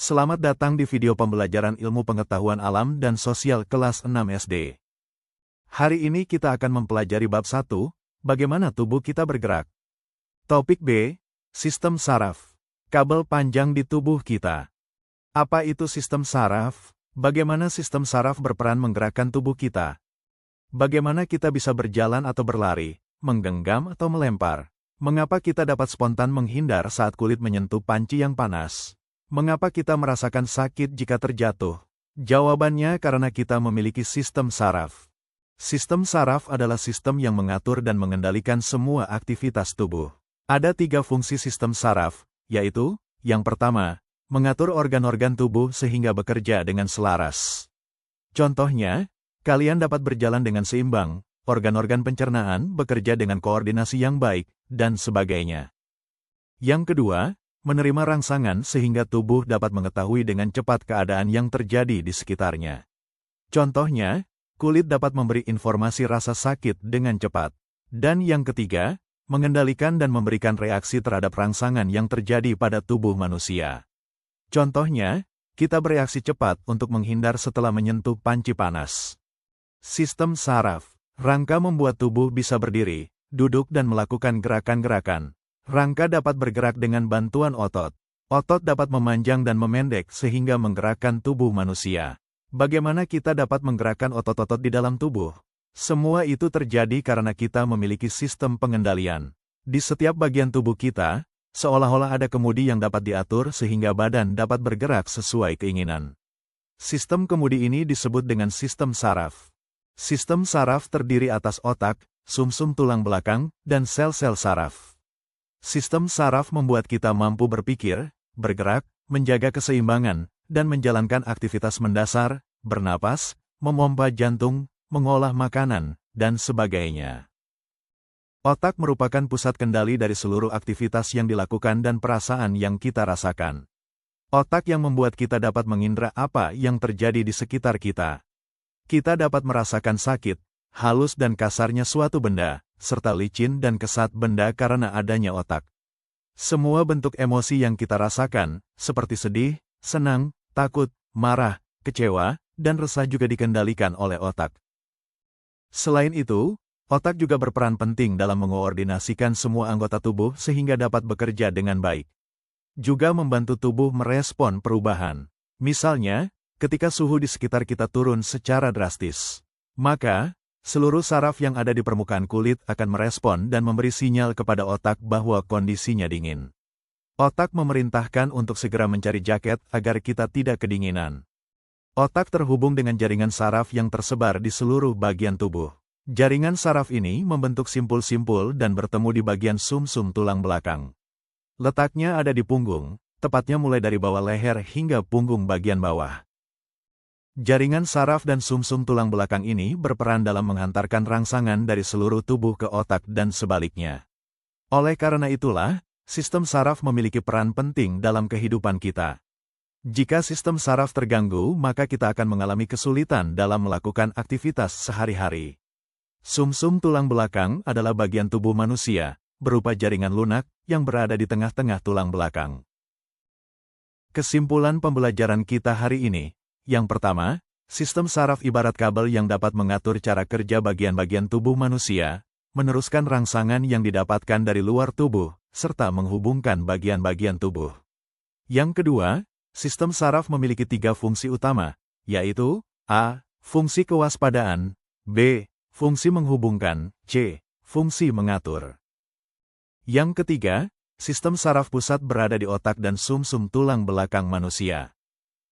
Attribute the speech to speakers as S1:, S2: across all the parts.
S1: Selamat datang di video pembelajaran ilmu pengetahuan alam dan sosial kelas 6 SD. Hari ini kita akan mempelajari bab 1, bagaimana tubuh kita bergerak. Topik B, sistem saraf. Kabel panjang di tubuh kita. Apa itu sistem saraf? Bagaimana sistem saraf berperan menggerakkan tubuh kita? Bagaimana kita bisa berjalan atau berlari, menggenggam atau melempar? Mengapa kita dapat spontan menghindar saat kulit menyentuh panci yang panas? Mengapa kita merasakan sakit jika terjatuh? Jawabannya karena kita memiliki sistem saraf. Sistem saraf adalah sistem yang mengatur dan mengendalikan semua aktivitas tubuh. Ada 3 fungsi sistem saraf, yaitu, yang pertama, mengatur organ-organ tubuh sehingga bekerja dengan selaras. Contohnya, kalian dapat berjalan dengan seimbang, organ-organ pencernaan bekerja dengan koordinasi yang baik, dan sebagainya. Yang kedua, menerima rangsangan sehingga tubuh dapat mengetahui dengan cepat keadaan yang terjadi di sekitarnya. Contohnya, kulit dapat memberi informasi rasa sakit dengan cepat. Dan yang ketiga, mengendalikan dan memberikan reaksi terhadap rangsangan yang terjadi pada tubuh manusia. Contohnya, kita bereaksi cepat untuk menghindar setelah menyentuh panci panas. Sistem saraf. Rangka membuat tubuh bisa berdiri, duduk dan melakukan gerakan-gerakan. Rangka dapat bergerak dengan bantuan otot. Otot dapat memanjang dan memendek sehingga menggerakkan tubuh manusia. Bagaimana kita dapat menggerakkan otot-otot di dalam tubuh? Semua itu terjadi karena kita memiliki sistem pengendalian. Di setiap bagian tubuh kita, seolah-olah ada kemudi yang dapat diatur sehingga badan dapat bergerak sesuai keinginan. Sistem kemudi ini disebut dengan sistem saraf. Sistem saraf terdiri atas otak, sumsum tulang belakang, dan sel-sel saraf. Sistem saraf membuat kita mampu berpikir, bergerak, menjaga keseimbangan, dan menjalankan aktivitas mendasar, bernapas, memompa jantung, mengolah makanan, dan sebagainya. Otak merupakan pusat kendali dari seluruh aktivitas yang dilakukan dan perasaan yang kita rasakan. Otak yang membuat kita dapat mengindra apa yang terjadi di sekitar kita. Kita dapat merasakan sakit, halus dan kasarnya suatu benda, serta licin dan kesat benda karena adanya otak. Semua bentuk emosi yang kita rasakan, seperti sedih, senang, takut, marah, kecewa, dan resah juga dikendalikan oleh otak. Selain itu, otak juga berperan penting dalam mengoordinasikan semua anggota tubuh sehingga dapat bekerja dengan baik. Juga membantu tubuh merespon perubahan. Misalnya, ketika suhu di sekitar kita turun secara drastis, maka seluruh saraf yang ada di permukaan kulit akan merespon dan memberi sinyal kepada otak bahwa kondisinya dingin. Otak memerintahkan untuk segera mencari jaket agar kita tidak kedinginan. Otak terhubung dengan jaringan saraf yang tersebar di seluruh bagian tubuh. Jaringan saraf ini membentuk simpul-simpul dan bertemu di bagian sumsum tulang belakang. Letaknya ada di punggung, tepatnya mulai dari bawah leher hingga punggung bagian bawah. Jaringan saraf dan sumsum tulang belakang ini berperan dalam menghantarkan rangsangan dari seluruh tubuh ke otak dan sebaliknya. Oleh karena itulah, sistem saraf memiliki peran penting dalam kehidupan kita. Jika sistem saraf terganggu, maka kita akan mengalami kesulitan dalam melakukan aktivitas sehari-hari. Sumsum tulang belakang adalah bagian tubuh manusia, berupa jaringan lunak yang berada di tengah-tengah tulang belakang. Kesimpulan pembelajaran kita hari ini. Yang pertama, sistem saraf ibarat kabel yang dapat mengatur cara kerja bagian-bagian tubuh manusia, meneruskan rangsangan yang didapatkan dari luar tubuh, serta menghubungkan bagian-bagian tubuh. Yang kedua, sistem saraf memiliki 3 fungsi utama, yaitu A. Fungsi kewaspadaan, B. Fungsi menghubungkan, C. Fungsi mengatur. Yang ketiga, sistem saraf pusat berada di otak dan sumsum tulang belakang manusia.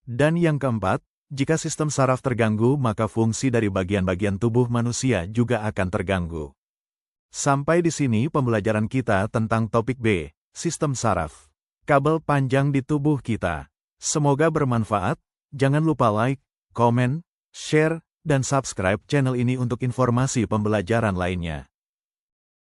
S1: Dan yang keempat, jika sistem saraf terganggu maka fungsi dari bagian-bagian tubuh manusia juga akan terganggu. Sampai di sini pembelajaran kita tentang topik B, sistem saraf. Kabel panjang di tubuh kita. Semoga bermanfaat, jangan lupa like, komen, share, dan subscribe channel ini untuk informasi pembelajaran lainnya.